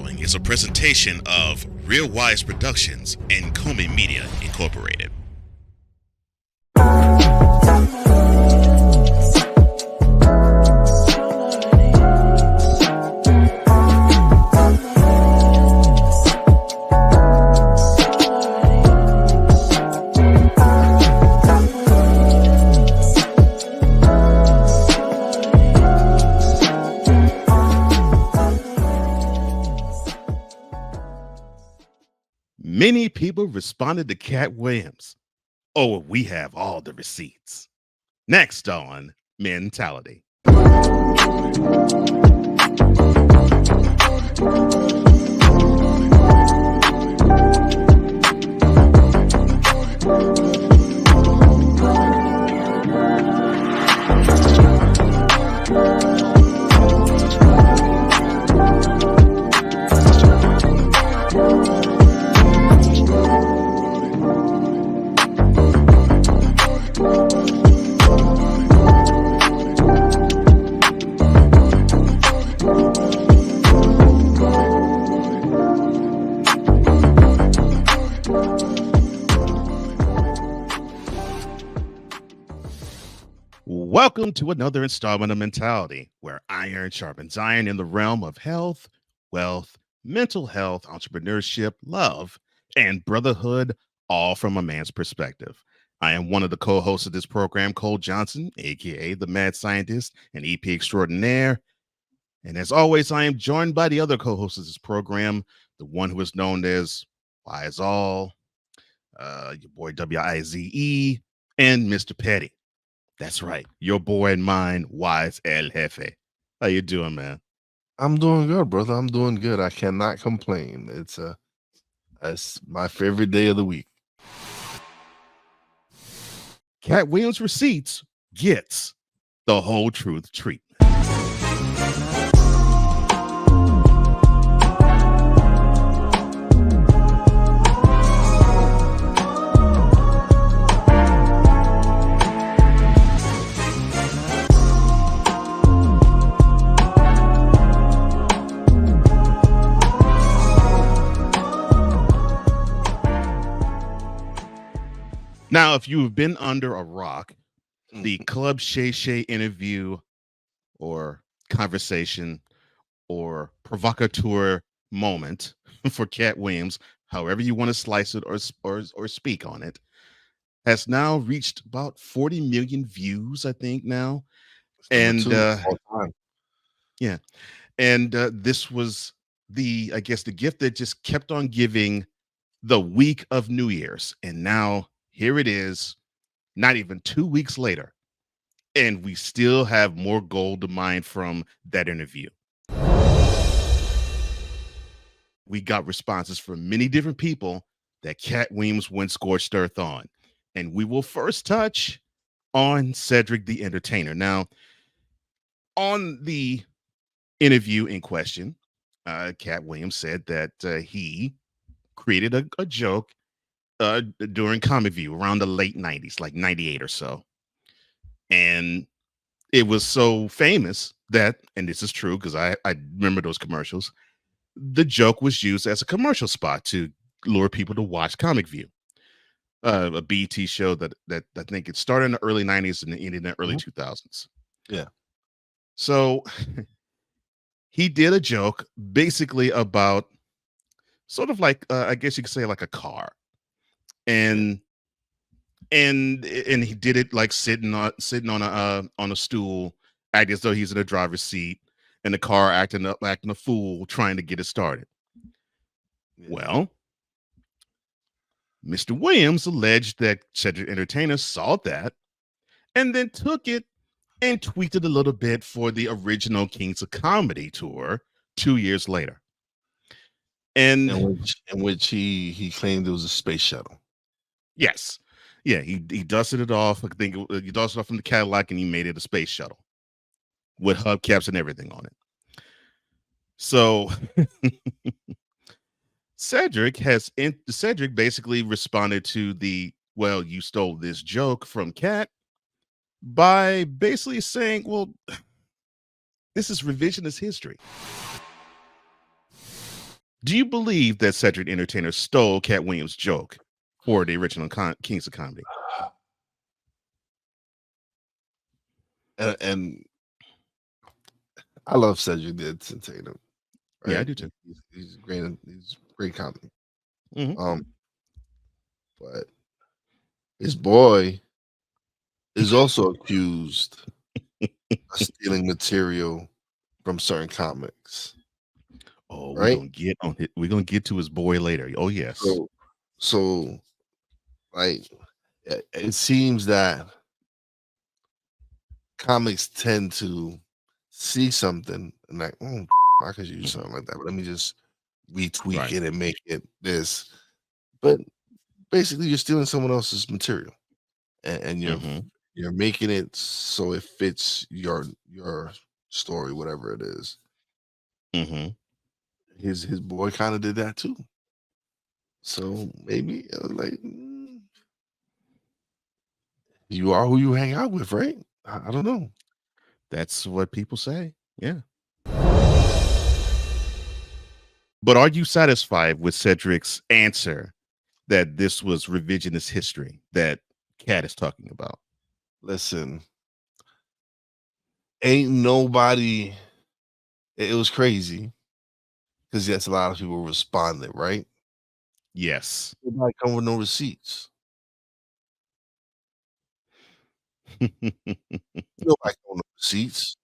following is a presentation of Real Wise Productions and Comey Media Incorporated. Many people responded to Katt Williams. Oh, we have all the receipts. Next on Mentality. Welcome to another installment of Mentality, where iron sharpens iron in the realm of health, wealth, mental health, entrepreneurship, love, and brotherhood, all from a man's perspective. I am one of the co-hosts of this program, Cole Johnson, aka the Mad Scientist and EP Extraordinaire. And as always, I am joined by the other co-hosts of this program, the one who is known as Wize All, your boy Wize, and Mr. Petty. That's right, your boy and mine, Wize El Jefe. How you doing, man? I'm doing good, brother. I'm doing good. I cannot complain. It's my favorite day of the week. Katt Williams Receipts gets the whole truth treatment. Now, if you've been under a rock, the Club Shay Shay interview or conversation or provocateur moment for Katt Williams, however you want to slice it or speak on it, has now reached about 40 million views, I think now. And yeah, and this was I guess the gift that just kept on giving the week of New Year's, and now here it is, not even 2 weeks later, and we still have more gold to mine from that interview. We got responses from many different people that Katt Williams went scorched earth on, and we will first touch on Cedric The Entertainer. Now, on the interview in question, Katt Williams said that he created a joke during Comic View around the late 90s, like 98 or so. And it was so famous that, and this is true because I remember those commercials, the joke was used as a commercial spot to lure people to watch Comic View, a BT show that I think it started in the early 90s and ended in the early 2000s. Yeah. So he did a joke basically about sort of like, I guess you could say like a car. And he did it like sitting on a stool, acting as though he's in a driver's seat, and the car acting a fool trying to get it started. Yeah. Well, Mr. Williams alleged that Cedric the Entertainer saw that and then took it and tweaked it a little bit for the original Kings of Comedy tour 2 years later. And in which he claimed it was a space shuttle. Yes. Yeah, he dusted it off. I think he dusted it off from the Cadillac and he made it a space shuttle with hubcaps and everything on it. So Cedric basically responded to the, well, you stole this joke from Katt by basically saying, well, this is revisionist history. Do you believe that Cedric the Entertainer stole Katt Williams' joke for the original Kings of Comedy? And I love Cedric the Entertainer, Yeah, I right? do too. He's great. He's great comedy. Hmm. But his boy is also accused of stealing material from certain comics, Oh, we're right? gonna get on it. We're gonna get to his boy later. Oh yes. So like it seems that comics tend to see something and like, oh, I could use Hmm. something like that, but let me just retweak Right. it and make it this. But basically, you're stealing someone else's material, and Hmm. you're making it so it fits your story, whatever it is. Hmm. His boy kind of did that too. So maybe like you are who you hang out with, right? I don't know. That's what people say. Yeah. But are you satisfied with Cedric's answer that this was revisionist history that Cat is talking about? Listen, ain't nobody. It was crazy because yes, a lot of people responded, right? Yes. Nobody come with no receipts. Nobody come with no receipts.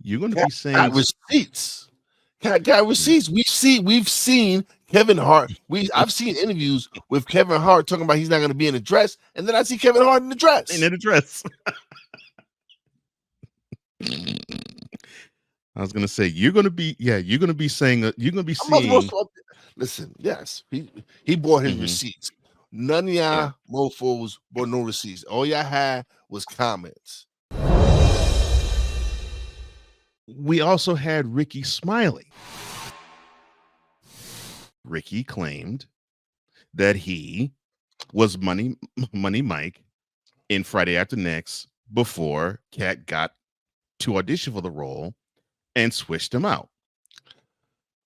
You're going to Got, be got saying, receipts. Got receipts. We've seen Kevin Hart. I've seen interviews with Kevin Hart talking about he's not going to be in a dress, and then I see Kevin Hart in the in dress. an address. I was gonna say you're gonna be you're gonna be saying you're gonna be I'm not supposed seeing. to listen. Yes, he bought his Mhm, receipts. None of yeah. y'all mofos bought no receipts. All y'all had was comments. We also had Rickey Smiley. Rickey claimed that he was Money Mike in Friday After Next before Cat got to audition for the role and switched him out.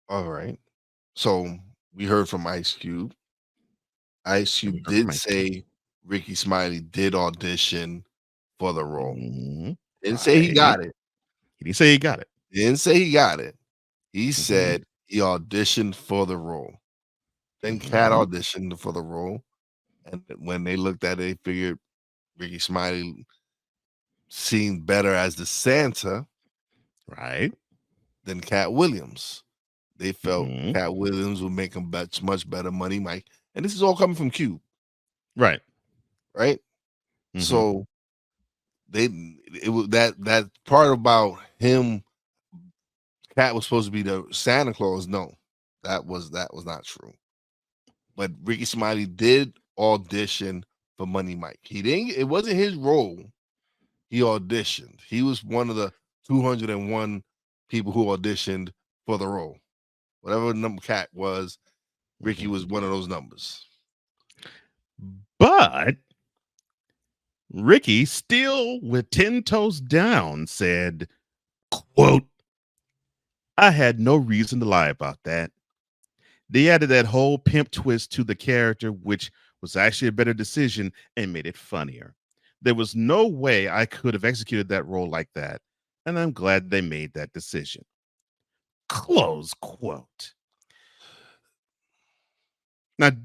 All right. So we heard from Ice Cube. Ice And we Cube heard from did Ice Cube. say Ricky Smiley did audition for the role. Mhm, Didn't say he right. got it. He didn't say he got it. Didn't say he got it. He Mhm, said he auditioned for the role. Then Cat mhm, auditioned for the role. And when they looked at it, they figured Ricky Smiley seemed better as the Santa right. than Katt Williams. They felt Mhm, Katt Williams would make him much better money, Mike. And this is all coming from Cube, right. right? Mhm, So they it was that part about him. Cat was supposed to be the Santa Claus. No, that was not true. But Ricky Smiley did audition for Money Mike. He didn't. It wasn't his role. He auditioned. He was one of the 201 people who auditioned for the role. Whatever number Cat was, Ricky mhm. was one of those numbers. But Ricky, still with 10 toes down, said, quote, I had no reason to lie about that. They added that whole pimp twist to the character, which was actually a better decision and made it funnier. There was no way I could have executed that role like that, and I'm glad they made that decision. Close quote. Now, We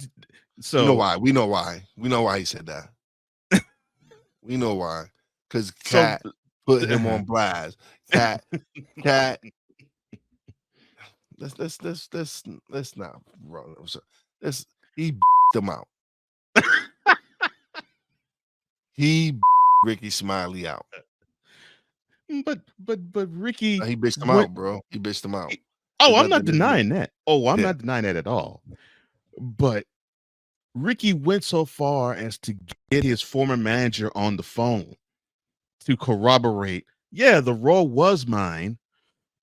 know so, why. We know why. We know why he said that. We know why. Because so, Cat put him uh-huh. on blast. Cat. Let's not run. Let's he them out. He Ricky Smiley out. But Ricky He bitched him went. out, bro. He bitched him out. Oh, There's I'm not nothing to do. denying that. Oh, I'm Yeah. not denying that at all. But Ricky went so far as to get his former manager on the phone to corroborate, yeah, the role was mine.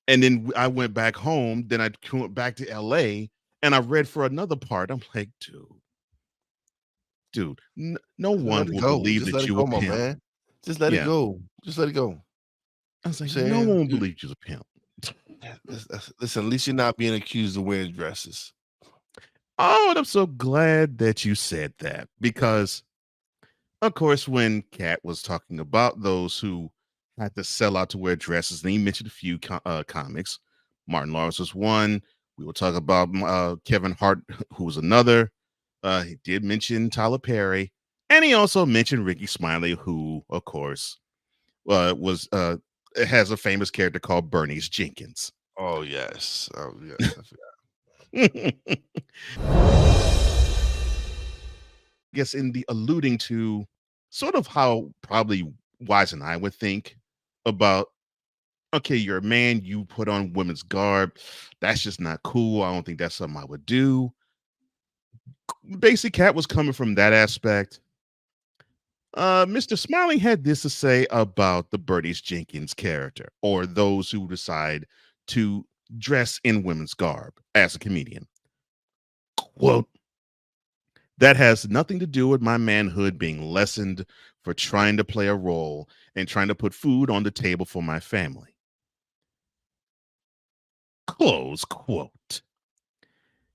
And then I went back home. Then I went back to LA and I read for another part. I'm like, dude, no Just one let it will go. believe Just let that it you a go, my pimp. man. Just let it Yeah. go. Just let it go. I was I'm like, no saying, one will dude, believe you're a pimp. Listen, at least you're not being accused of wearing dresses. Oh, and I'm so glad that you said that because, of course, when Kat was talking about those who had to sell out to wear dresses, and he mentioned a few comics. Martin Lawrence was one. We will talk about Kevin Hart, who was another. He did mention Tyler Perry, and he also mentioned Rickey Smiley, who, of course, was has a famous character called Bernice Jenkins. Oh yes, oh yes. I forgot. Guess in the alluding to sort of how probably Wise and I would think about, okay, you're a man, you put on women's garb. That's just not cool. I don't think that's something I would do. Basically, Cat was coming from that aspect. Mr. Smiley had this to say about the Bernice Jenkins character, or those who decide to dress in women's garb as a comedian. Quote, that has nothing to do with my manhood being lessened for trying to play a role and trying to put food on the table for my family. Close quote.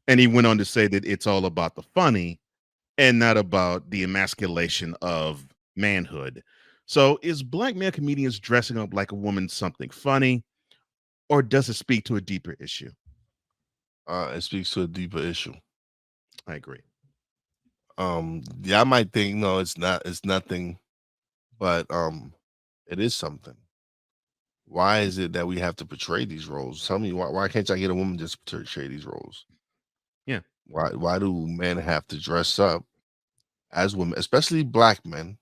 And he went on to say that it's all about the funny and not about the emasculation of manhood. So, is black male comedians dressing up like a woman something funny, or does it speak to a deeper issue? It speaks to a deeper issue. I agree. Yeah, I might think no, it's not. It's nothing, but it is something. Why is it that we have to portray these roles? Tell me why can't I get a woman just to portray these roles? Yeah. Why do men have to dress up as women, especially black men,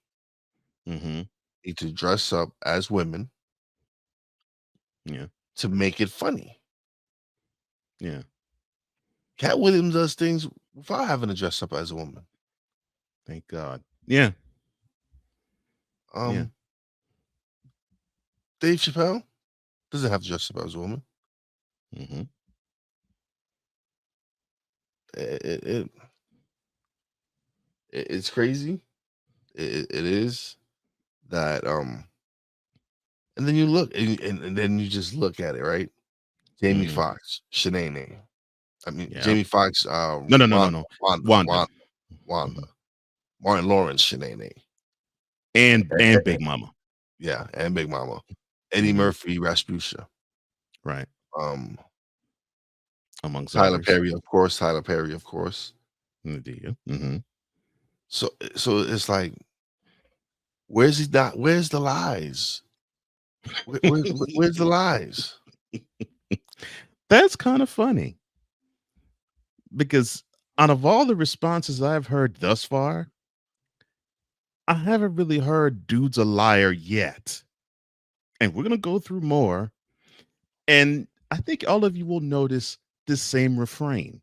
Mm-hmm. need to dress up as women Yeah. to make it funny? Yeah. Katt Williams does things without having to dress up as a woman. Thank God. Yeah. Yeah. Um, Dave Chappelle doesn't have to dress up as a woman. Mm-hmm. It, it, it it's crazy. It is that and then you look and then you just look at it, right? Jamie Mm-hmm. Foxx, Shanae. I mean Yeah. Jamie Foxx, No, no, no, no, no. Wanda, Wanda. Wanda, Mhm. Martin Lawrence, Shanae. And Big Mama. Yeah, and Big Mama. Eddie Mm-hmm. Murphy, Rasputia. Right. Um, Amongst Tyler others. Perry, of course. Tyler Perry, of course. Indeed. Mm-hmm. So it's like, where's he not? Where's the lies? Where's the lies? That's kind of funny because out of all the responses I've heard thus far, I haven't really heard dude's a liar yet. And we're going to go through more. And I think all of you will notice this same refrain.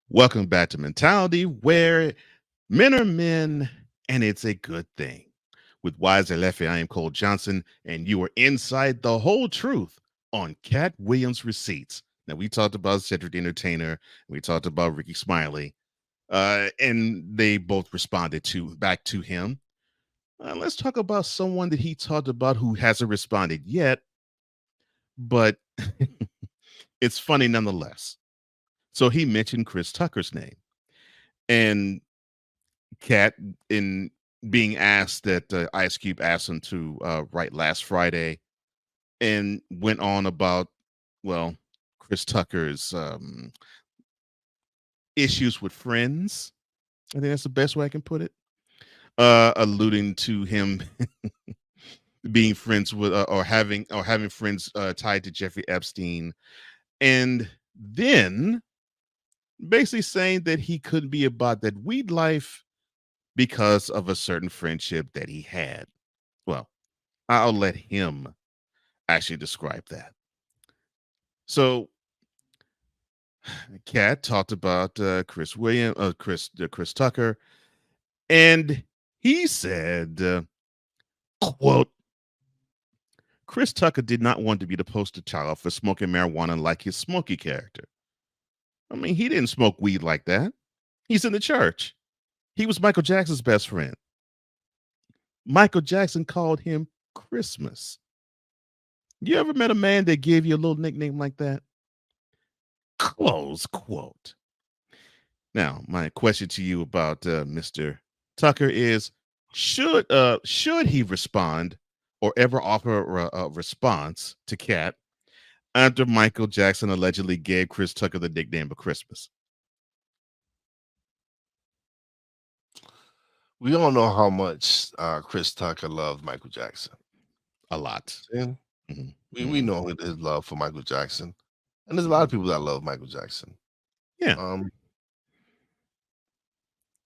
Welcome back to Mentality, where men are men and it's a good thing. With Wize and Leffy, I am Cole Johnson, and you are inside the whole truth on Katt Williams receipts. Now, we talked about Cedric the Entertainer, we talked about Rickey Smiley, and they both responded back to him. Let's talk about someone that he talked about who hasn't responded yet, but it's funny nonetheless. So he mentioned Chris Tucker's name, and Cat, in being asked that Ice Cube asked him to write last Friday, and went on about, well, Chris Tucker's issues with friends. I think that's the best way I can put it. Alluding to him being friends with or having friends tied to Jeffrey Epstein, and then basically saying that he couldn't be about that weed life because of a certain friendship that he had. Well, I'll let him actually describe that. So, Kat talked about Chris Tucker, and he said, "quote Chris Tucker did not want to be the poster child for smoking marijuana like his Smokey character. I mean, he didn't smoke weed like that. He's in the church. He was Michael Jackson's best friend. Michael Jackson called him Christmas. You ever met a man that gave you a little nickname like that? Close quote. Now, my question to you about Mr. Tucker is: should he respond or ever offer a response to Katt after Michael Jackson allegedly gave Chris Tucker the nickname of Christmas? We all know how much Chris Tucker loved Michael Jackson. A lot. And Mhm, we mhm. know his love for Michael Jackson, and there's a lot of people that love Michael Jackson. Yeah. Um,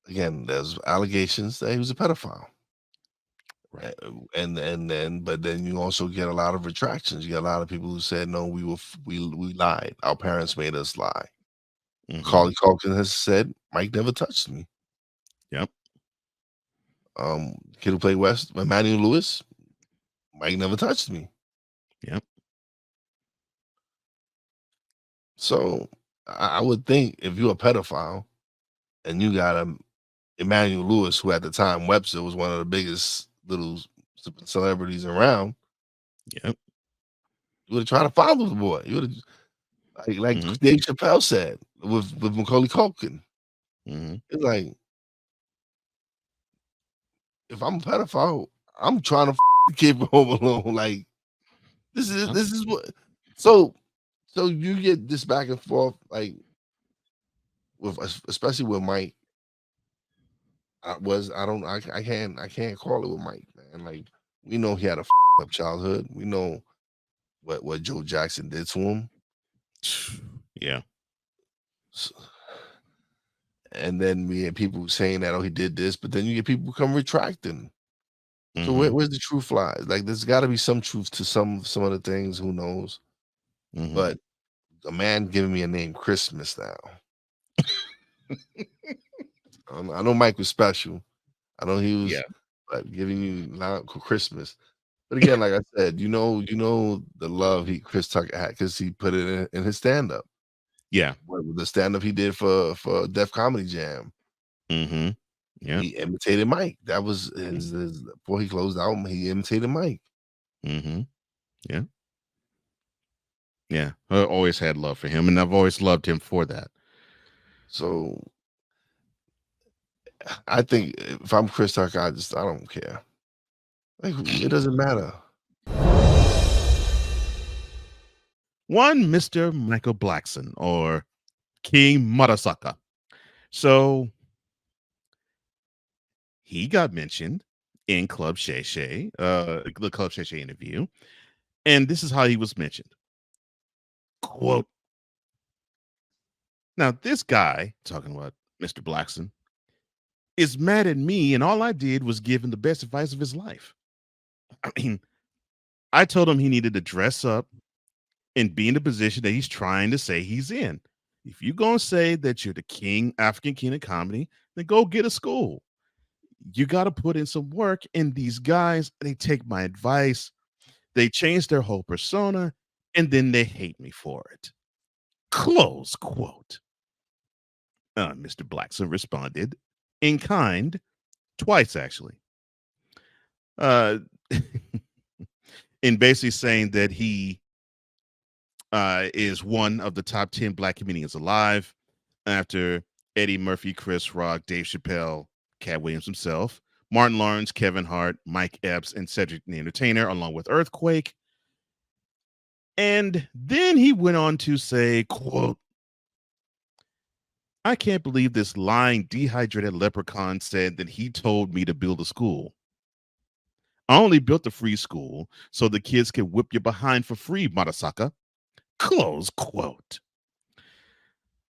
Again, there's allegations that he was a pedophile. Right. And then but then you also get a lot of retractions. You get a lot of people who said no, we lied. Our parents made us lie. Mhm. Macaulay Culkin has said Mike never touched me. Yep. Kid who played West, Emmanuel Lewis, Mike never touched me. Yep. So I would think if you're a pedophile and you got a Emmanuel Lewis, who at the time Webster was one of the biggest little celebrities around, Yep. you would have tried to follow the boy. You would have like Mhm. Dave Chappelle said with Macaulay Culkin. Mhm. It's like if I'm a pedophile, I'm trying to keep home alone. Like Yep. this is what so so you get this back and forth like with especially with Mike. I can't call it with Mike, man. Like we know he had a up childhood. We know what Joe Jackson did to him. Yeah. S- And then we had people saying that, oh, he did this, but then you get people come retracting. So Mhm. where's the truth lies? Like there's got to be some truth to some of the things. Who knows? Mhm. But a man giving me a name Christmas now. I know Mike was special. I know he Yeah. was like giving you now Christmas. But again, like I said, you know the love Chris Tucker had because he put it in his stand up. Yeah. The stand up he did for Def Comedy Jam. Mhm. Yep. He imitated Mike. That was his before he closed out. He imitated Mike. Mhm. Yeah. Yeah. I always had love for him, and I've always loved him for that. So I think if I'm Chris Tucker, I don't care. Like it doesn't matter. One Mr. Michael Blackson, or King Murasaka. So he got mentioned in Club Shay Shay, the Club Shay Shay interview, and this is how he was mentioned. Quote: Now this guy, talking about Mr. Blackson, is mad at me, and all I did was give him the best advice of his life. I mean, I told him he needed to dress up and be in the position that he's trying to say he's in. If you're going to say that you're the king, African king of comedy, then go get a school. You got to put in some work. And these guys, they take my advice, they change their whole persona, and then they hate me for it. Close quote. Mr. Blackson responded in kind, twice actually. Uh, in basically saying that he is one of the top 10 black comedians alive after Eddie Murphy, Chris Rock, Dave Chappelle, Katt Williams himself, Martin Lawrence, Kevin Hart, Mike Epps, and Cedric the Entertainer, along with Earthquake. And then he went on to say, quote, I can't believe this lying, dehydrated leprechaun said that he told me to build a school. I only built a free school so the kids can whip your behind for free, Marasaka. Close quote.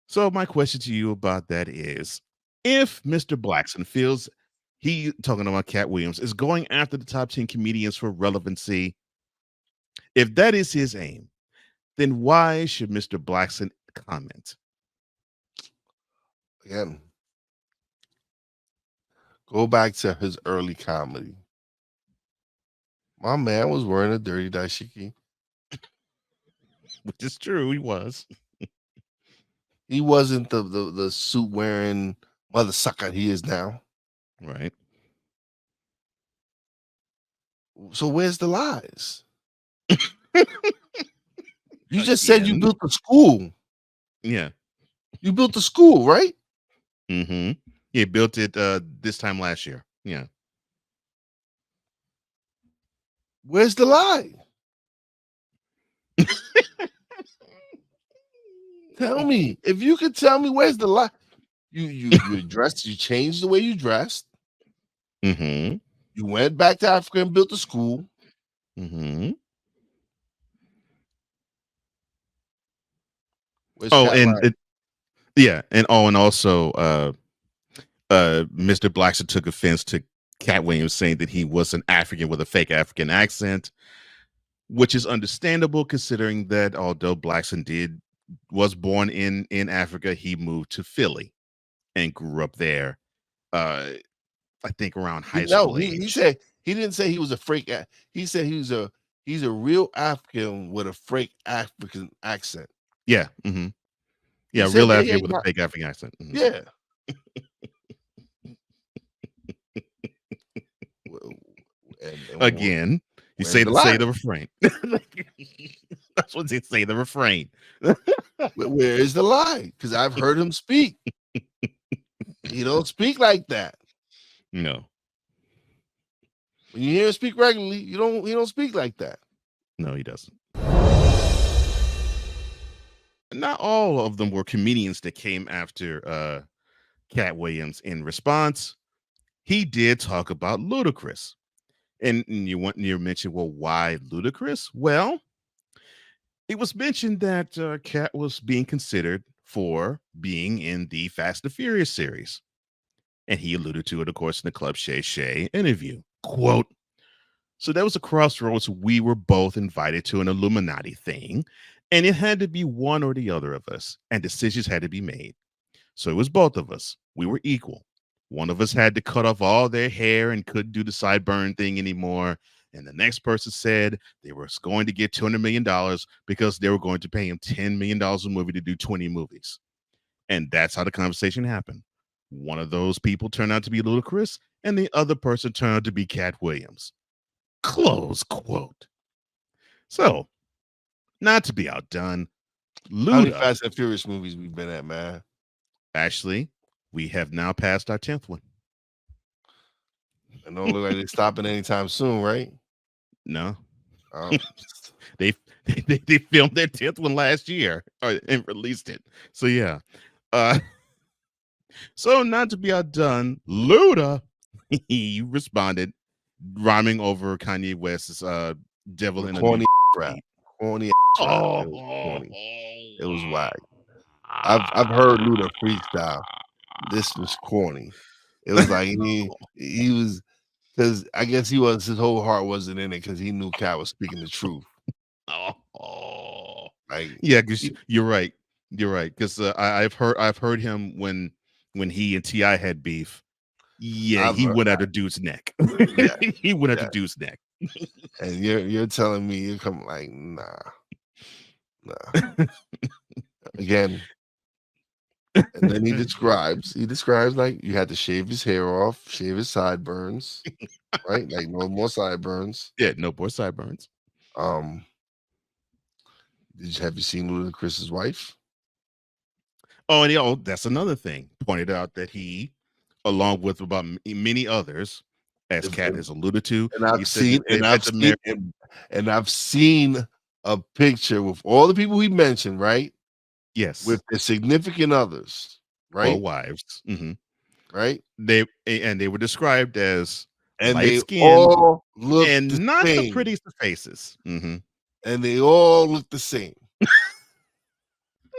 So my question to you about that is, if Mr. Blackson feels he talking about Katt Williams is going after the top 10 comedians for relevancy, if that is his aim, then why should Mr. Blackson comment? Again, go back to his early comedy. My man was wearing a dirty dashiki. Which is true, he was. He wasn't the suit wearing mother sucker he is now. Right. So where's the lies? You just said you Again. built a school. Yeah. You built a school, right? Mm-hmm. He built it this time last year. Yeah. Where's the lie? Tell me. If you could tell me where's the lie. You dressed, you changed the way you dressed. Mm-hmm. You went back to Africa and built a school. Mm-hmm. Where's Oh, Katt and lying? and also Mr. Blackson took offense to Katt Williams saying that he was an African with a fake African accent, which is understandable considering that although Blackson was born in Africa, he moved to Philly and grew up there. I think around high No, school he age. said he didn't say he was a fake. He said he's a real African with a fake African accent. Yeah. Mm-hmm. He Yeah, said real that. African Yeah, with a fake African accent. Mhm. yeah. And Again, you where's the say lie? the refrain. That's what they say. The refrain. Where is the lie? Because I've heard him speak. He don't speak like that. No, When you hear him speak regularly, he don't speak like that. no, he doesn't. Not all of them were comedians that came after Katt Williams. In response, he did talk about Ludacris. And you mentioned, well, why Ludacris? Well, it was mentioned that Katt was being considered for being in the Fast and Furious series. And he alluded to it, of course, in the Club Shay Shay interview. Quote, so that was a crossroads. We were both invited to an Illuminati thing, and it had to be one or the other of us, and decisions had to be made. So it was both of us. We were equal. One of us had to cut off all their hair and couldn't do the sideburn thing anymore. And the next person said they were going to get $200 million because they were going to pay him $10 million a movie to do 20 movies. And that's how the conversation happened. One of those people turned out to be Ludacris, and the other person turned out to be Katt Williams. Close quote. So, not to be outdone, How many Luda, Fast and Furious movies we've been at, man? actually, we have now passed our 10th one. It don't look like they're stopping anytime soon, right? No. Um, they, they filmed their 10th one last year and released it. So, yeah. So, not to be outdone, Luda, he responded, rhyming over Kanye West's Devil with in a New corny rap. Beat. Corny rap. Oh, It was corny. It was whack. I've heard Luda freestyle. This was corny. It was like he was, because I guess his whole heart wasn't in it because he knew Katt was speaking the truth. Oh, Like, yeah, because you're right. You're right. Because I've heard him when he and Ti had beef. Yeah, I've he went at a dude's neck. yeah, He went at yeah. the dude's neck. And you're telling me you're coming like, nah. Again. And then he describes like you had to shave his hair off, shave his sideburns, right? Like no more sideburns. Yeah, no more sideburns. Um, have you seen Ludacris's wife? Oh, and that's another thing. Pointed out that he, along with about many others, as If- Katt has alluded to, And he said that they've had to marry. and I've seen a picture with all the people he mentioned, right? Yes, With their significant others, or right? wives. Hmm. Right? They were described as And light they skinned all look and the not the same. prettiest of faces. Mm-hmm. And they all look the same. I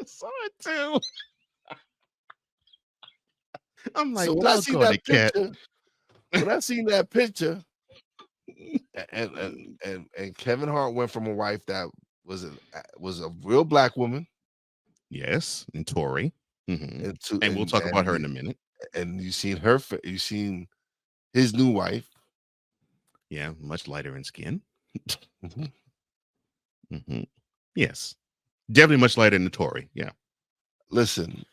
saw it too. I'm like, So when I see doggone that it, Katt. picture, when I seen that picture, and Kevin Hart went from a wife that was a real black woman, Yes, and Tori. Mm-hmm. And we'll talk about her in a minute. and you seen you seen his new wife. Yeah, much lighter in skin. Mm-hmm. Mm-hmm. Yes, definitely much lighter than Tori. Yeah. Listen,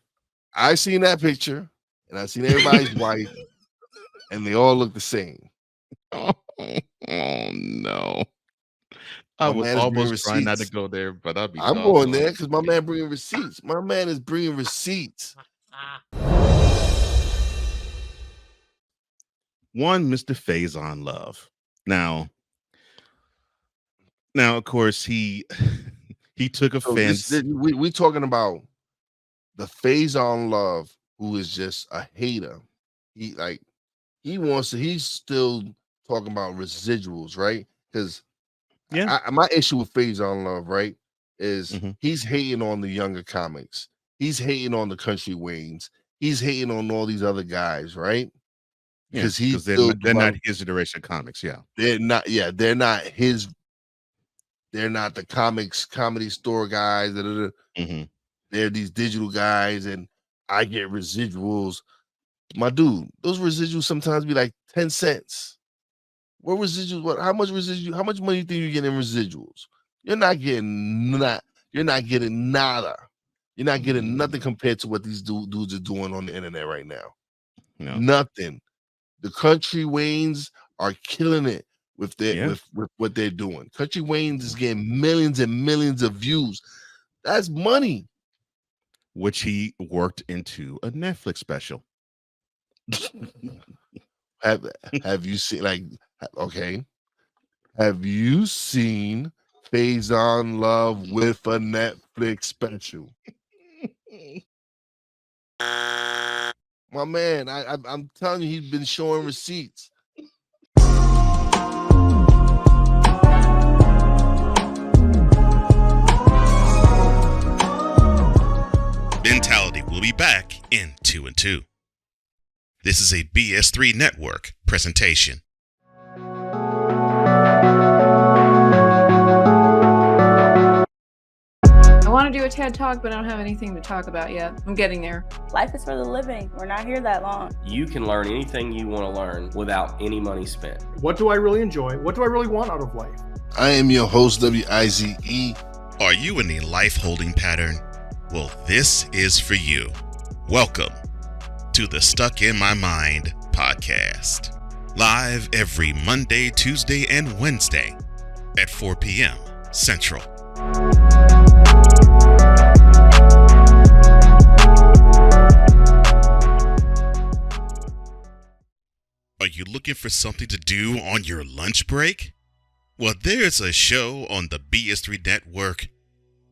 I seen that picture, and I've seen everybody's wife, and they all look the same. Oh, oh no. I My was man is bringing almost trying not to receipts. go there, but I'll be I'm going doggone there it. because my man bringing receipts. My man is bringing receipts. One, Mr. Faizon Love. Now, of course, he he took So this offense. we talking about the Faizon Love, who is just a hater. He's still talking about residuals, right? Because Yeah. my issue with Faizon Love, right, is Mhm. he's hating on the younger comics. He's hating on the Country Waynes. He's hating on all these other guys, right? Yeah, Because he's because still they're not developing. his generation comics. Yeah. They're not, yeah, they're not the comics comedy store guys. Mhm. They're these digital guys, and I get residuals. My dude, those residuals sometimes be like 10 cents. What residuals? What? How much residual? How much money you think you get in residuals? You're not getting not. You're not getting nada. You're not getting nothing compared to what these dudes are doing on the internet right now. No. Nothing. The Country Waynes are killing it with their Yeah. with what they're doing. Country Waynes is getting millions and millions of views. That's money. Which he worked into a Netflix special. Have you seen okay? Have you seen Faizon Love with a Netflix special? My man, I'm telling you, he's been showing receipts. Mentality will be back in 2 and 2. This is a BS3 Network presentation. I want to do a TED Talk, but I don't have anything to talk about yet. I'm getting there. Life is for the living. We're not here that long. You can learn anything you want to learn without any money spent. What do I really enjoy? What do I really want out of life? I am your host, Wize. Are you in a life holding pattern? Well, this is for you. Welcome to the Stuck in My Mind podcast. Live every Monday, Tuesday, and Wednesday at 4 p.m. Central. Are you looking for something to do on your lunch break? Well, there's a show on the BS3 Network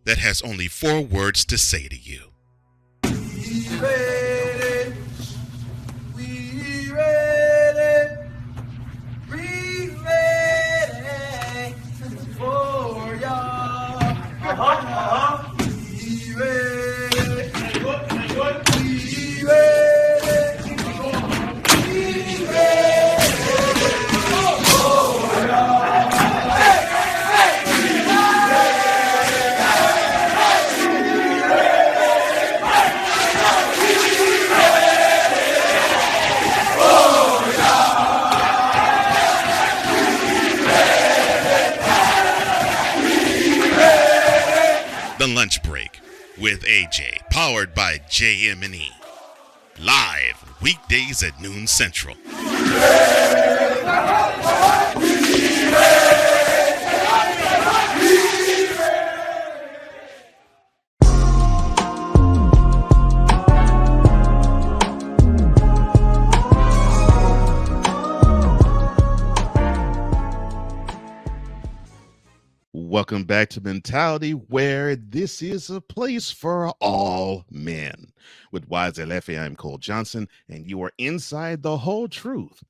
that has only 4 words to say to you. We ready. We ready. We ready for y'all. We ready. We ready. We ready for y'all. The Lunch Break with AJ, powered by JM&E. Live weekdays at noon Central. Welcome back to Mentality, where this is a place for all men. With Wize and Cole, I'm Cole Johnson, and you are inside the whole truth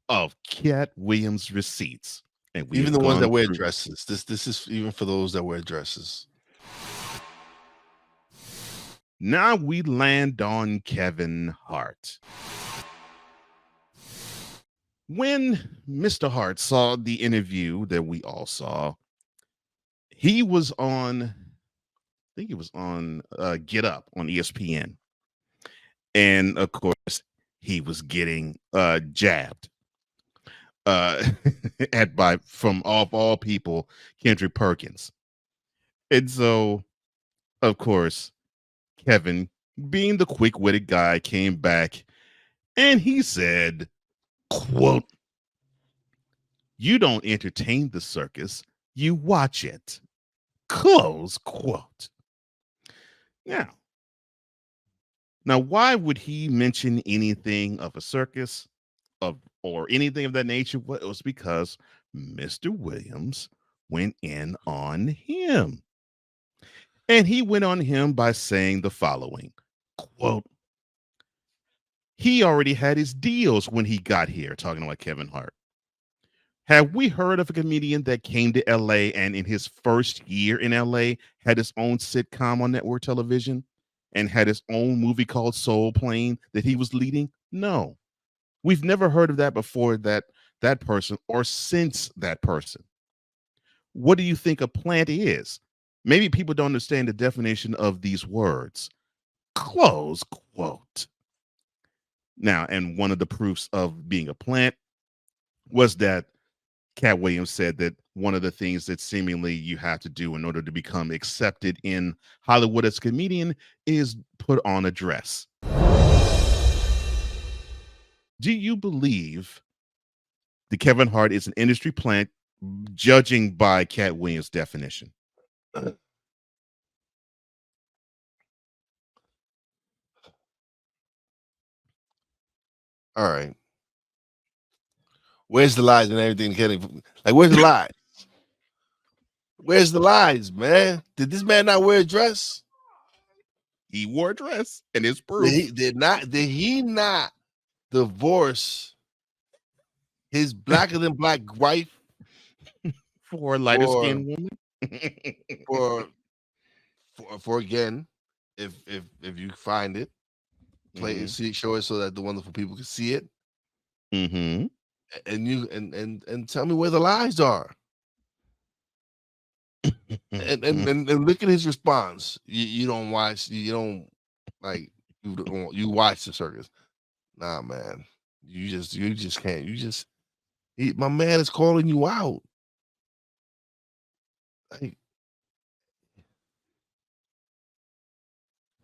of Katt Williams receipts. And we Even have the ones gone that wear through- dresses. This is even for those that wear dresses. Now we land on Kevin Hart. When Mr. Hart saw the interview that we all saw, he was on, I think he was on Get Up on ESPN. And of course, he was getting jabbed from all people, Kendrick Perkins. And so, of course, Kevin being the quick-witted guy, came back and he said, quote, "You don't entertain the circus, you watch it." Close quote. Now, why would he mention anything of a circus or anything of that nature? Well, it was because Mr. Williams went in on him. And he went on him by saying the following, quote, "He already had his deals when he got here," talking about Kevin Hart. "Have we heard of a comedian that came to LA and in his first year in LA had his own sitcom on network television and had his own movie called Soul Plane that he was leading? No. We've never heard of that before that person or since that person. What do you think a plant is? Maybe people don't understand the definition of these words." Close quote. Now, and one of the proofs of being a plant was that Katt Williams said that one of the things that seemingly you have to do in order to become accepted in Hollywood as a comedian is put on a dress. Do you believe that Kevin Hart is an industry plant, judging by Katt Williams' definition? All right. Where's the lies and everything? Like, where's the lies? Where's the lies, man? Did this man not wear a dress? He wore a dress, and it's proof. Did he not divorce his blacker than black wife For a lighter skinned woman? for again, if you find it, play it, show it so that the wonderful people can see it. Mm-hmm. And you and tell me where the lies are. and look at his response. You don't watch. You don't like. You watch the circus. Nah, man. You just can't. My man is calling you out. Like,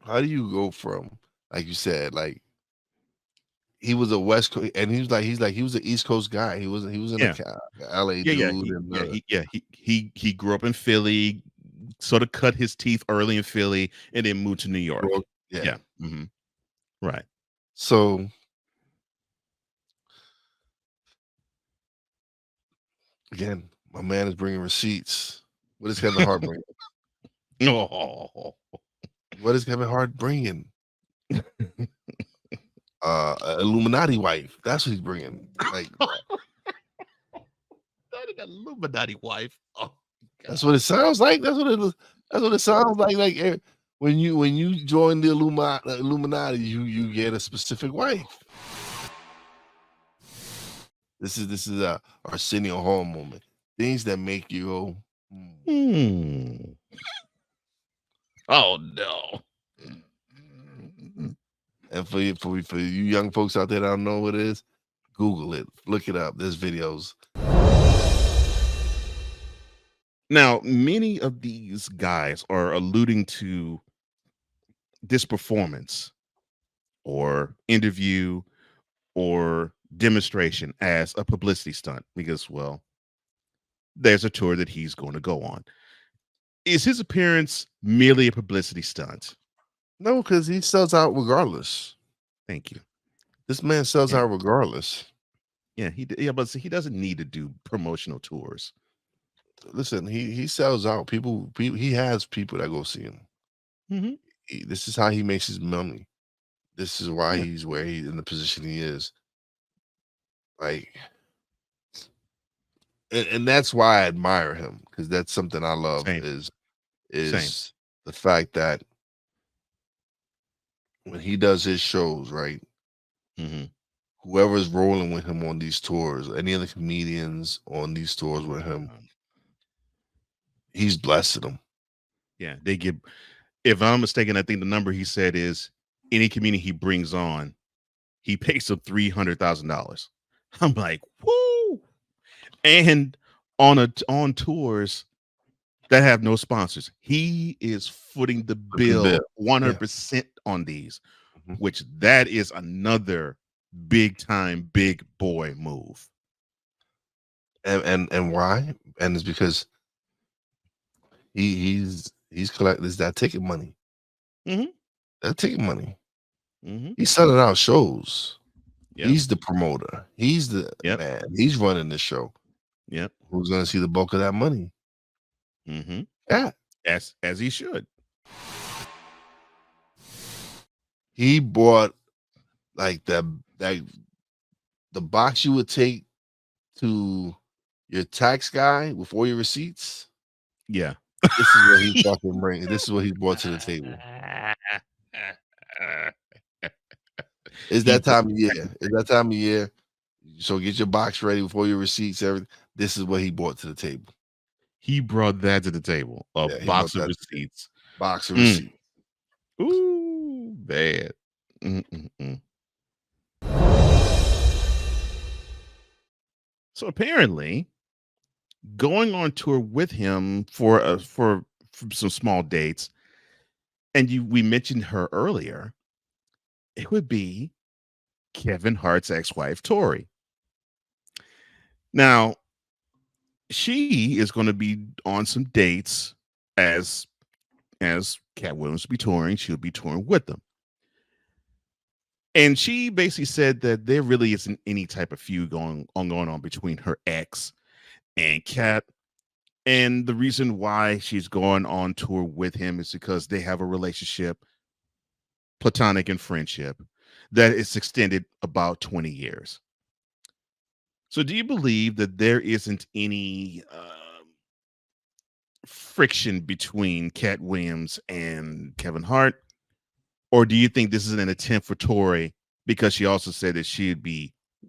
how do you go from, like you said, like, he was a West Coast, and he was an East Coast guy. He was in the LA dude. He grew up in Philly, sort of cut his teeth early in Philly, and then moved to New York. Yeah. Mm-hmm. Right. So again, my man is bringing receipts. What is Kevin Hart bringing? Oh. What is Kevin Hart bringing? Illuminati wife. That's what he's bringing. Like, that Illuminati wife. Oh, that's what it sounds like. That's what it sounds like. Like, when you join the Illuminati, you get a specific wife. This is a Arsenio Hall moment. Things that make you go, Oh no. And for you young folks out there that don't know what it is, Google it, look it up. There's videos. Now, many of these guys are alluding to this performance or interview or demonstration as a publicity stunt because, well, there's a tour that he's going to go on. Is his appearance merely a publicity stunt? No, because he sells out regardless. Thank you. This man sells out regardless. Yeah, but he doesn't need to do promotional tours. Listen, he sells out. People, he has people that go see him. Mm-hmm. This is how he makes his money. This is why he's where he's in the position he is. Like, and that's why I admire him, because that's something I love. Is the fact that when he does his shows, right? Mm-hmm. Whoever's rolling with him on these tours, any other comedians on these tours with him, he's blessing them. Yeah, they give. If I'm mistaken, I think the number he said is any comedian he brings on, he pays them $300,000. I'm like, whoo! And on tours, that have no sponsors. He is footing the bill 100% on these, Mhm. which that is another big time big boy move. And why? And it's because he's collecting that ticket money. Mhm. That ticket money. Mhm. He's selling out shows. Yep. He's the promoter. He's the Yep. man. He's running the show. Yep. Who's gonna see the bulk of that money? Mhm. Yeah. As he should. He bought like the box you would take to your tax guy with all your receipts. Yeah. This is what he fucking bring. This is what he brought to the table. It's that time of year. It's that time of year. So get your box ready with all your receipts. Everything. This is what he brought to the table. He brought that to the table. A Yeah, he box brought of that to the receipts. Box of Mm. receipts. Ooh, bad. Mm-mm-mm. So apparently, going on tour with him for some small dates, and we mentioned her earlier, it would be Kevin Hart's ex-wife, Tori. Now, she is going to be on some dates as Katt Williams will be touring. She'll be touring with them. And she basically said that there really isn't any type of feud going on between her ex and Katt. And the reason why she's going on tour with him is because they have a relationship, platonic and friendship, that is extended about 20 years. So do you believe that there isn't any friction between Katt Williams and Kevin Hart? Or do you think this is an attempt for Tori, because she also said that she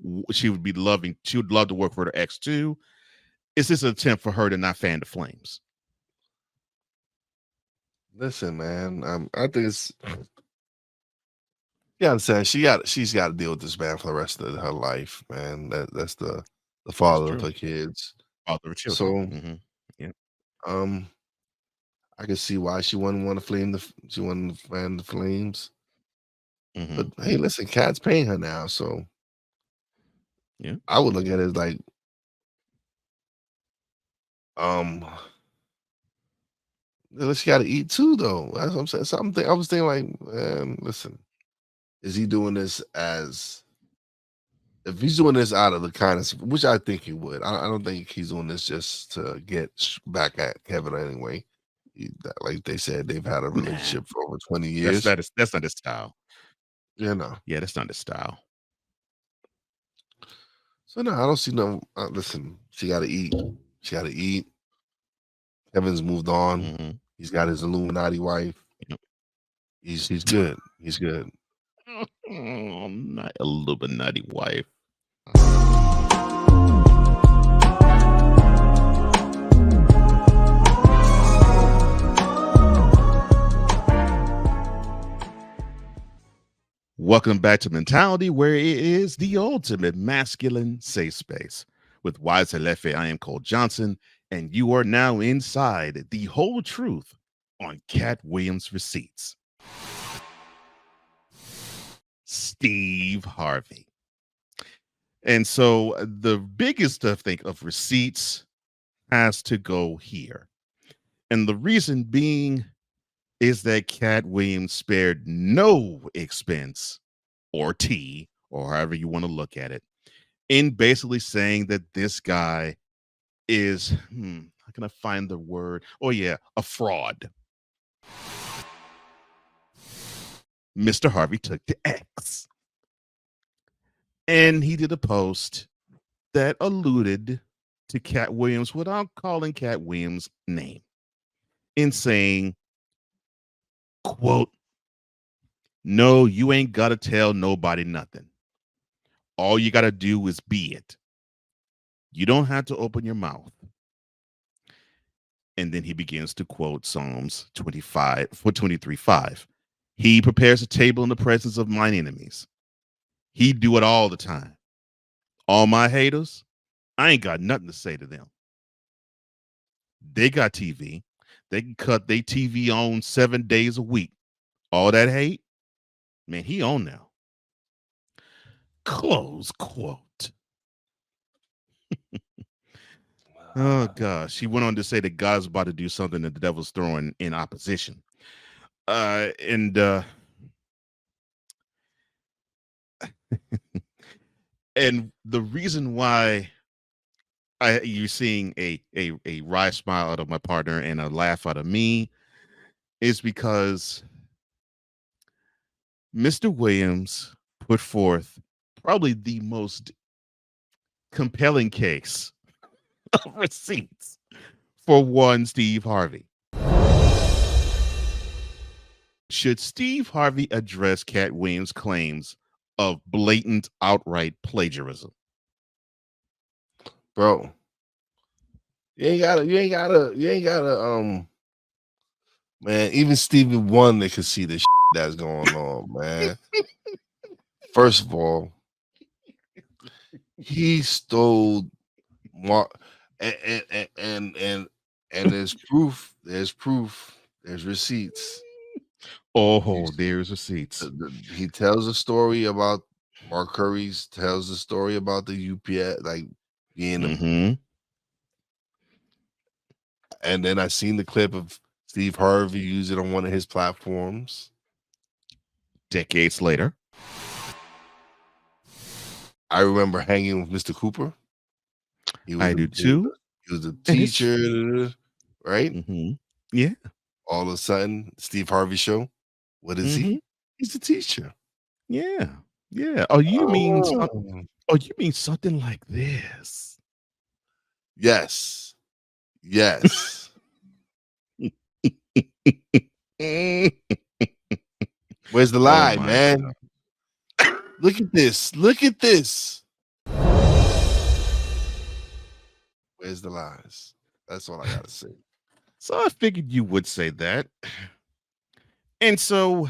would love to work for her ex too? Is this an attempt for her to not fan the flames? Listen, man. I think it's. Yeah, I'm saying she's got to deal with this man for the rest of her life, man. That's the father of true. her kids. Father of So, children. Yeah. I can see why she wouldn't want to she wouldn't fan the flames. Mhm. But hey, listen, Katt's paying her now, so Yeah. I would look at it as like, she got to eat too, though. That's what I'm saying. Something I was thinking, like, man, listen, is he doing this as? If he's doing this out of the kindness, which I think he would, I don't think he's doing this just to get back at Kevin anyway. Like they said, they've had a relationship for over 20 years. That's not his style. You know. Yeah, that's not his style. So no, I don't see no. Listen, she got to eat. She got to eat. Kevin's moved on. Mhm. He's got his Illuminati wife. Yep. He's good. He's good. Oh, not Illuminati wife. Welcome back to Mentality, where it is the ultimate masculine safe space. With Wize and Cole, I am Cole Johnson, and you are now inside the whole truth on Katt Williams receipts. Steve Harvey. And so the biggest, I think, of receipts has to go here. And the reason being is that Katt Williams spared no expense or tea, or however you want to look at it, in basically saying that this guy is, how can I find the word? Oh, yeah, a fraud. Mr. Harvey took the X. And he did a post that alluded to Katt Williams without calling Katt Williams' name, in saying, quote, "No, you ain't got to tell nobody nothing. All you got to do is be it. You don't have to open your mouth." And then he begins to quote Psalms 23:5. He prepares a table in the presence of mine enemies. He do it all the time. All my haters, I ain't got nothing to say to them. They got TV. they can cut their TV on 7 days a week. All that hate, man, he on now. Close quote. Oh gosh. He went on to say that God's about to do something that the devil's throwing in opposition. And and the reason why you're seeing a wry smile out of my partner and a laugh out of me is because Mr. Williams put forth probably the most compelling case of receipts for one Steve Harvey. Should Steve Harvey address Katt Williams' claims of blatant, outright plagiarism? Bro, you ain't gotta, man, even Stevie Wonder could see the that's going on, man. First of all, he stole and there's proof, there's receipts. Oh, there's receipts. He tells a story about Mark Curry's, tells a story about the UPS, like being and then I seen the clip of Steve Harvey use it on one of his platforms. Decades later. I remember hanging with Mr. Cooper. I do too. He was a teacher, right? Yeah. All of a sudden, Steve Harvey show. What is he? He's a teacher. Yeah. Yeah. Oh, you mean something like this? Yes. Yes. Where's the lie, man? God. Look at this. Look at this. Where's the lies? That's all I gotta say. So I figured you would say that. And so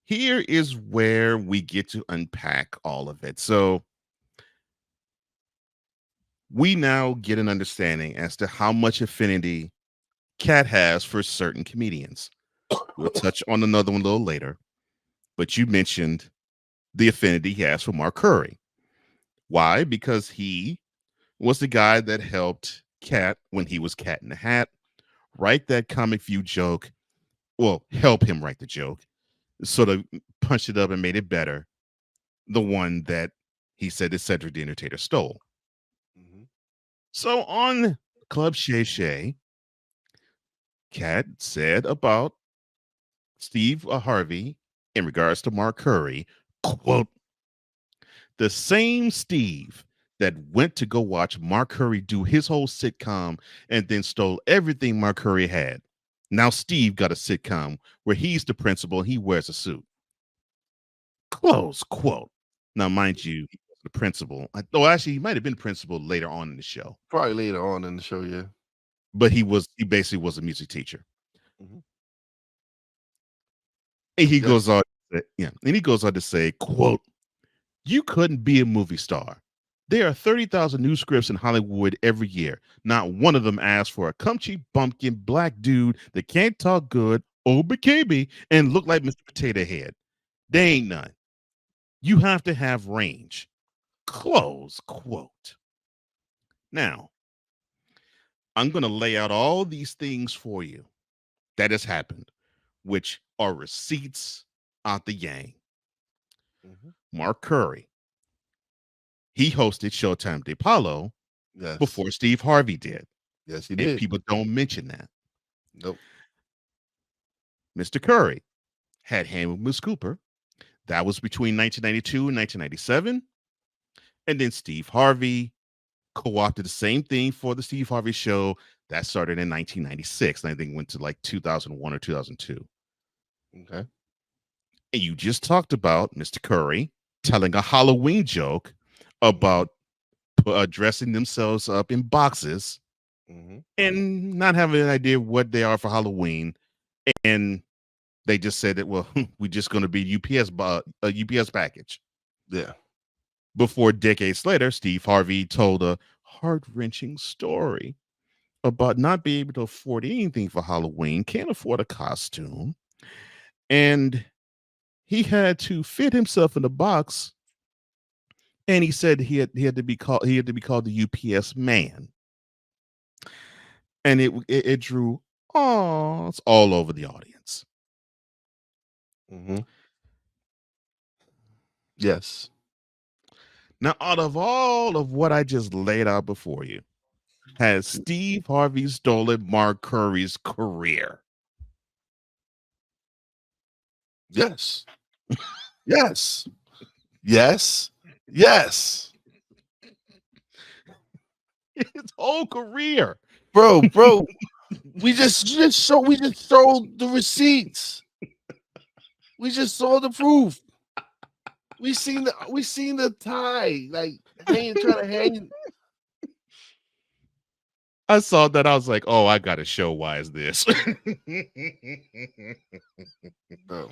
here is where we get to unpack all of it. So we now get an understanding as to how much affinity Katt has for certain comedians. We'll touch on another one a little later, but you mentioned the affinity he has for Mark Curry. Why? Because he was the guy that helped Katt when he was Cat in the Hat write that comic view joke. Well, help him write the joke, sort of punched it up and made it better. The one that he said that Cedric The Entertainer stole. So on Club Shay Shay, Katt said about Steve Harvey in regards to Mark Curry, quote, the same Steve that went to go watch Mark Curry do his whole sitcom and then stole everything Mark Curry had. Now Steve got a sitcom where he's the principal and he wears a suit. Close quote. Now, mind you, the principal. Actually, he might have been principal later on in the show. Probably later on in the show, yeah. But he basically was a music teacher. And he goes on, and he goes on to say, quote, you couldn't be a movie star. There are 30,000 new scripts in Hollywood every year. Not one of them asks for a cumchy bumpkin black dude that can't talk good, old bikini, and look like Mr. Potato Head. There ain't none. You have to have range. Close quote. Now, I'm going to lay out all these things for you that has happened, which are receipts out the yang. Mark Curry, he hosted Showtime de Apollo before Steve Harvey did. Yes, he did. People don't mention that. Nope. Mr. Curry had Hand with Miss Cooper. That was between 1992 and 1997. And then Steve Harvey co-opted the same thing for the Steve Harvey show. That started in 1996. And I think went to like 2001 or 2002. Okay. And you just talked about Mr. Curry telling a Halloween joke about dressing themselves up in boxes and not having an idea what they are for Halloween. And they just said that, well, we're just going to be a UPS package. Yeah. Before decades later, Steve Harvey told a heart-wrenching story about not being able to afford anything for Halloween, can't afford a costume, and he had to fit himself in a box. And he said he had to be called the UPS man, and it drew it's all over the audience. Yes. Now, out of all of what I just laid out before you, has Steve Harvey stolen Mark Curry's career? Yes. Yes. Yes. Yes. His whole career. Bro, we just showed the receipts. We just saw the proof. We seen the tie, like trying to hang. I saw that. I was like, oh, I got to show Wize this. Bro,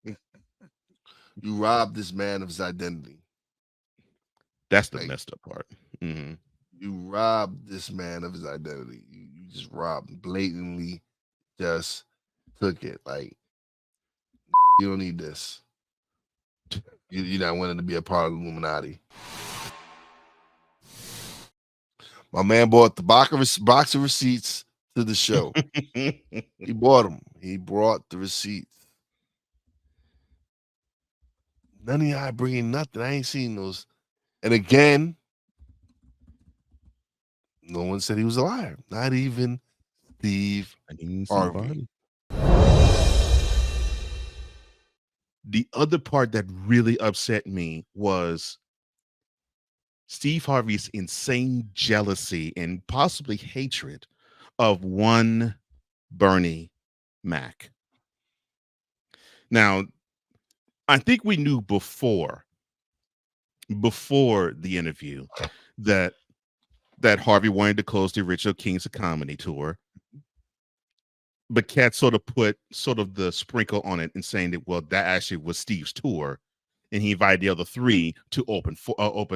you robbed this man of his identity. That's the Like, messed up part. Mm-hmm. You robbed this man of his identity. You just robbed, blatantly just took it. Like, you don't need this. You're not wanting to be a part of the Illuminati. My man bought the box of receipts to the show. He bought them. He brought the receipts. None of y'all bringing nothing. I ain't seen those. And again, no one said he was a liar. Not even Steve Harvey. The other part that really upset me was Steve Harvey's insane jealousy and possibly hatred of one Bernie Mac. Now, I think we knew before the interview that Harvey wanted to close the Original Kings of Comedy tour. But Katt sort of put the sprinkle on it and saying that, well, that actually was Steve's tour, and he invited the other three to open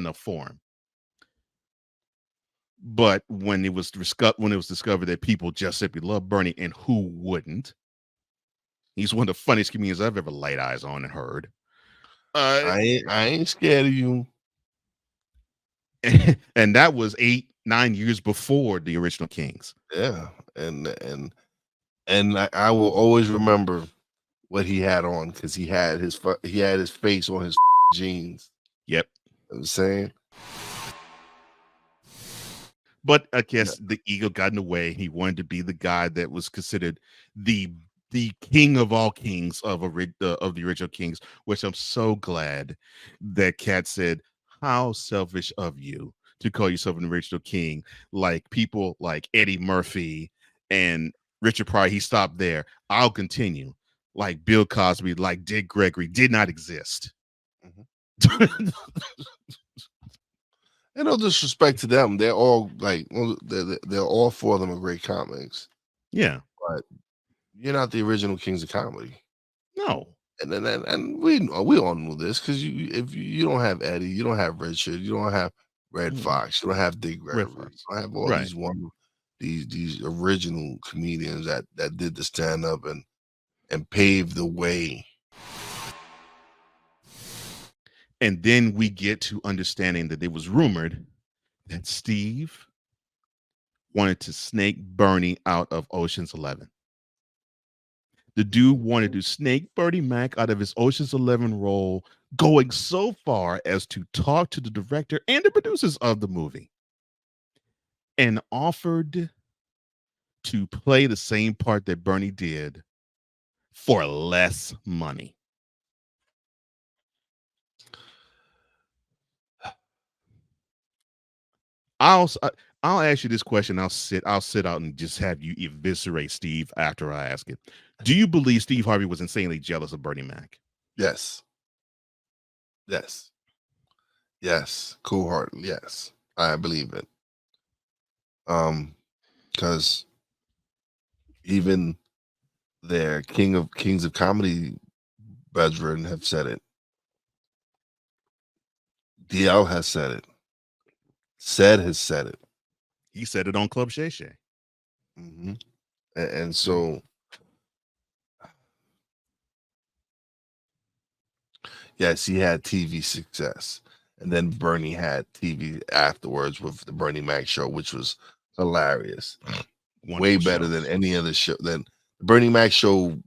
up for him. But when it was discovered that people just simply love Bernie, and who wouldn't? He's one of the funniest comedians I've ever laid eyes on and heard. I ain't scared of you. And that was 8-9 years before the Original Kings. Yeah, and I will always remember what he had on, because he had his face on his jeans. Yep. You know what I'm saying? But I guess the ego got in the way. He wanted to be the guy that was considered the king of all kings of the Original Kings, which I'm so glad that Katt said, how selfish of you to call yourself an original king. Like people like Eddie Murphy and Richard Pryor, he stopped there. I'll continue. Like Bill Cosby, like Dick Gregory, did not exist. Mm-hmm. And no disrespect to them, they're all like, they're all four of them are great comics. Yeah, but you're not the original Kings of Comedy. No. And we all know this, because if you don't have Eddie, you don't have Richard, you don't have Red Fox, you don't have Dick Gregory, you don't have all these original comedians that did the stand up and paved the way. And then we get to understanding that it was rumored that Steve wanted to snake Bernie out of Ocean's 11. The dude wanted to snake Bernie Mac out of his Ocean's 11 role, going so far as to talk to the director and the producers of the movie, and offered to play the same part that Bernie did for less money. I'll ask you this question. I'll sit out and just have you eviscerate Steve after I ask it. Do you believe Steve Harvey was insanely jealous of Bernie Mac? Yes. Cool Heart. Yes, I believe it. Because even their Kings of Comedy brethren have said it. DL has said it. Ced has said it. He said it on Club Shay Shay. Mhm. And so, yes, he had TV success. And then Bernie had TV afterwards with the Bernie Mac show, which was hilarious. Way Wonderful better show. than any other show. Than the Bernie Mac show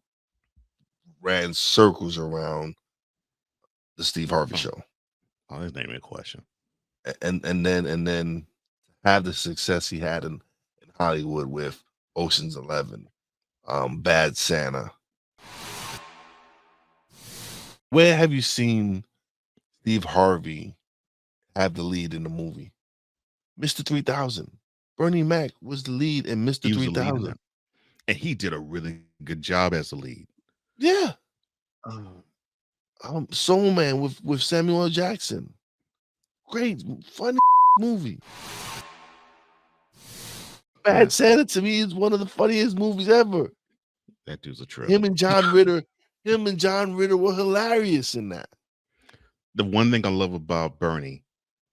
ran circles around the Steve Harvey Oh, show. oh, there's not even a question. And then have the success he had in Hollywood with Ocean's 11, Bad Santa. Where have you seen Steve Harvey have the lead in the movie? Mr. 3000. Bernie Mac was the lead in Mr. He was the lead in 3000. that, and he did a really good job as the lead. Yeah. Oh, Soul Man with Samuel L. Jackson. Great, funny movie. yeah, Bad Santa to me is one of the funniest movies ever. that dude's a trip. Him and John Ritter were hilarious in that. The one thing I love about Bernie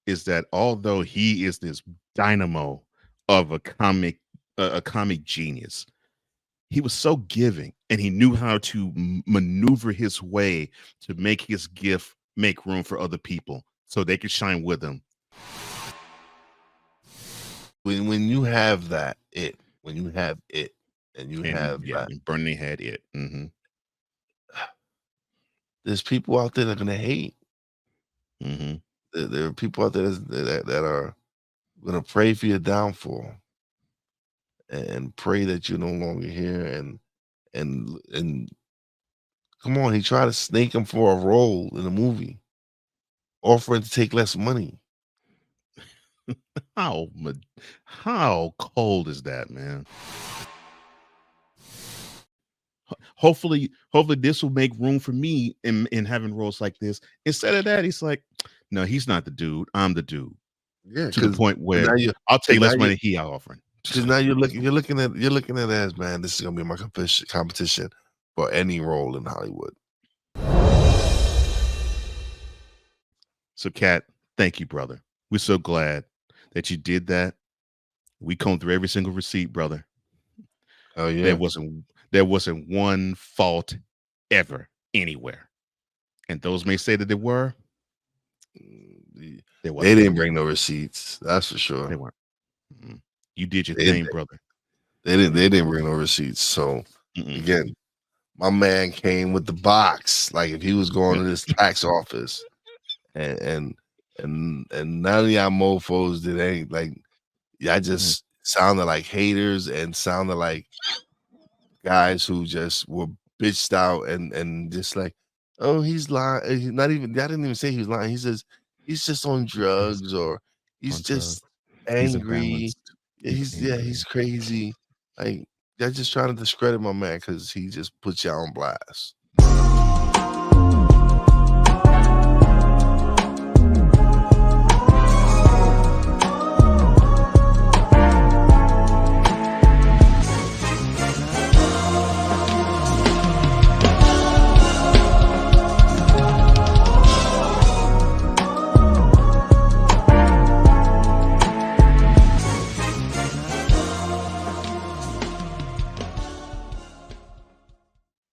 is that although he is this dynamo of a comic genius, he was so giving, and he knew how to maneuver his way to make his gift make room for other people so they could shine with him. When you have that, when you have it, and you And have yeah, that, and Bernie had it. there's people out there that are gonna hate. Mm-hmm. There are people out there that are gonna pray for your downfall and pray that you're no longer here. And come on, he tried to snake him for a role in the movie, offering to take less money. How cold is that, man? Hopefully this will make room for me in having roles like this. Instead of that, he's like, no, he's not the dude. I'm the dude. Yeah, To the because point where now you I'll take now less you money he offering. because now you're looking at it as, man, this is gonna be my competition for any role in Hollywood. So, Katt, thank you, brother. We're so glad that you did that. We combed through every single receipt, brother. Oh yeah, There wasn't one fault ever anywhere. And those may say that there were. There they wasn't. didn't bring no receipts. That's for They sure. weren't. Mhm. You did your They, thing, brother. they didn't bring no receipts. So Mm-mm. again, my man came with the box. Like if he was going to this tax office, and none of y'all mofos did any, like, y'all just sounded like haters and sounded like guys who just were bitched out and just like, oh, he's lying. He's not even. I didn't even say he was lying. He says he's just on drugs, or he's On just drugs. He's angry. imbalanced. He's crazy. Like, they're just trying to discredit my man because he just puts y'all on blast.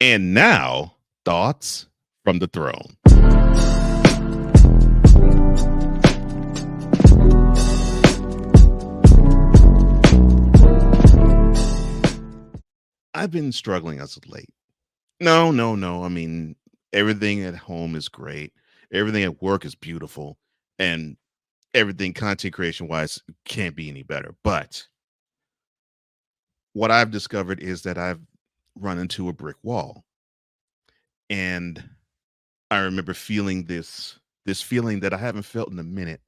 And now, thoughts from the throne. I've been struggling as of late. No. I mean, everything at home is great. Everything at work is beautiful. And everything content creation wise can't be any better. But what I've discovered is that I've run into a brick wall. And I remember feeling this feeling that I haven't felt in a minute.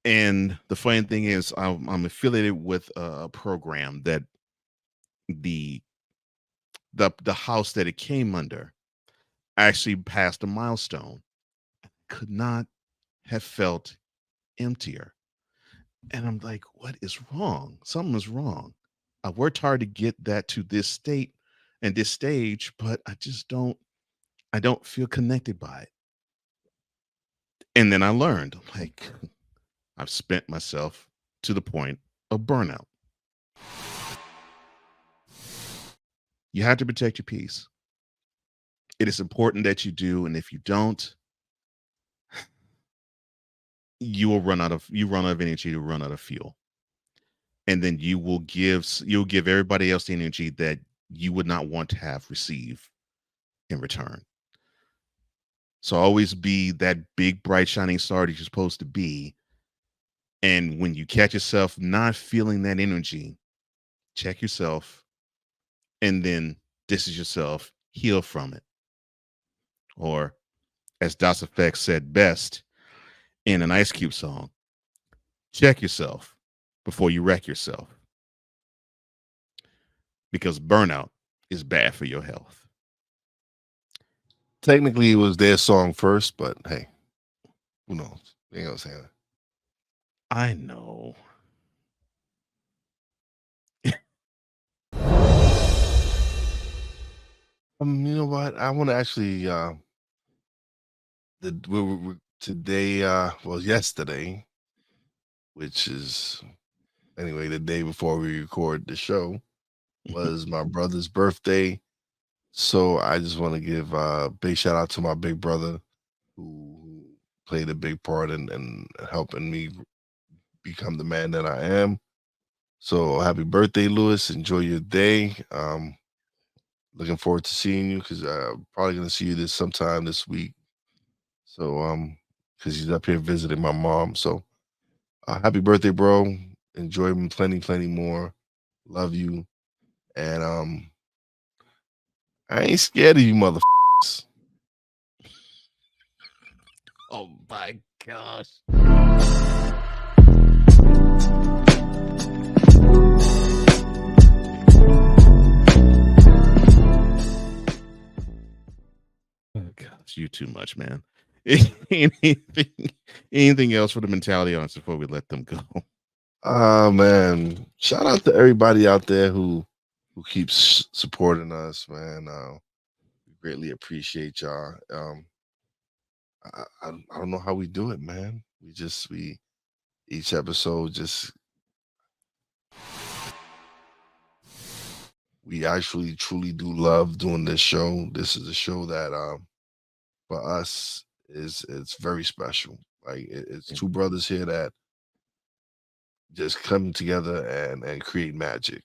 And the funny thing is, I'm affiliated with a program that the the house that it came under actually passed a milestone. Could not have felt emptier. And I'm like, what is wrong? Something is wrong. I worked hard to get that to this state and this stage, but I don't feel connected by it. And then I learned, like, I've spent myself to the point of burnout. You have to protect your peace. It is important that you do, and if you don't, you run out of energy to run out of fuel. And then you'll give everybody else the energy that you would not want to have receive in return. So always be that big, bright, shining star that you're supposed to be. And when you catch yourself not feeling that energy, check yourself and then distance yourself, heal from it. Or as Das Effect said best in an Ice Cube song, check yourself before you wreck yourself. Because burnout is bad for your health. Technically, it was their song first, but hey, who knows? They ain't gonna say that. I know. You know what? I want to actually today well yesterday, which is anyway the day before we record the show, was my brother's birthday. So I just want to give a big shout out to my big brother who played a big part in helping me become the man that I am. So happy birthday, Lewis. Enjoy your day. Looking forward to seeing you because I'm probably gonna see you sometime this week. So because he's up here visiting my mom. So happy birthday, bro. Enjoy him plenty more. Love you. And I ain't scared of you motherfuckers. Oh my gosh. Oh gosh, you too much, man. anything else for the mentality audience before we let them go? Man, shout out to everybody out there who keeps supporting us, man. We greatly appreciate y'all. I don't know how we do it, man. We each episode we actually truly do love doing this show. This is a show that for us it's very special. Like it's two brothers here that just come together and create magic.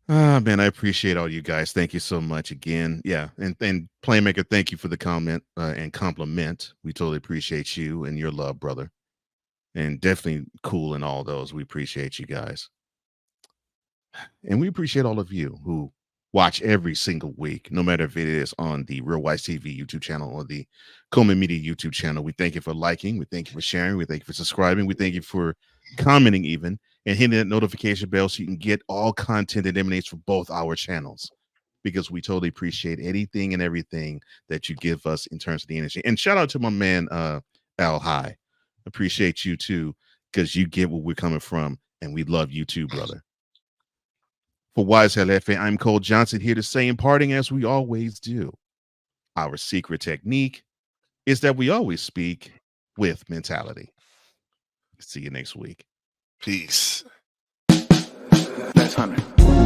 Man, I appreciate all you guys. Thank you so much again. Yeah, and Playmaker, thank you for the comment and compliment. We totally appreciate you and your love, brother. And definitely cool in all those. We appreciate you guys. And we appreciate all of you who watch every single week, no matter if it is on the Real Wize TV YouTube channel or the Coleman Media YouTube channel. We thank you for liking. We thank you for sharing. We thank you for subscribing. We thank you for commenting even and hitting that notification bell so you can get all content that emanates from both our channels, because we totally appreciate anything and everything that you give us in terms of the energy. And shout out to my man, Al High. Appreciate you too, because you get where we're coming from and we love you too, brother. For Wize LFA, I'm Cole Johnson, here to say, imparting as we always do. Our secret technique is that we always speak with mentality. See you next week. Peace. Let's 100.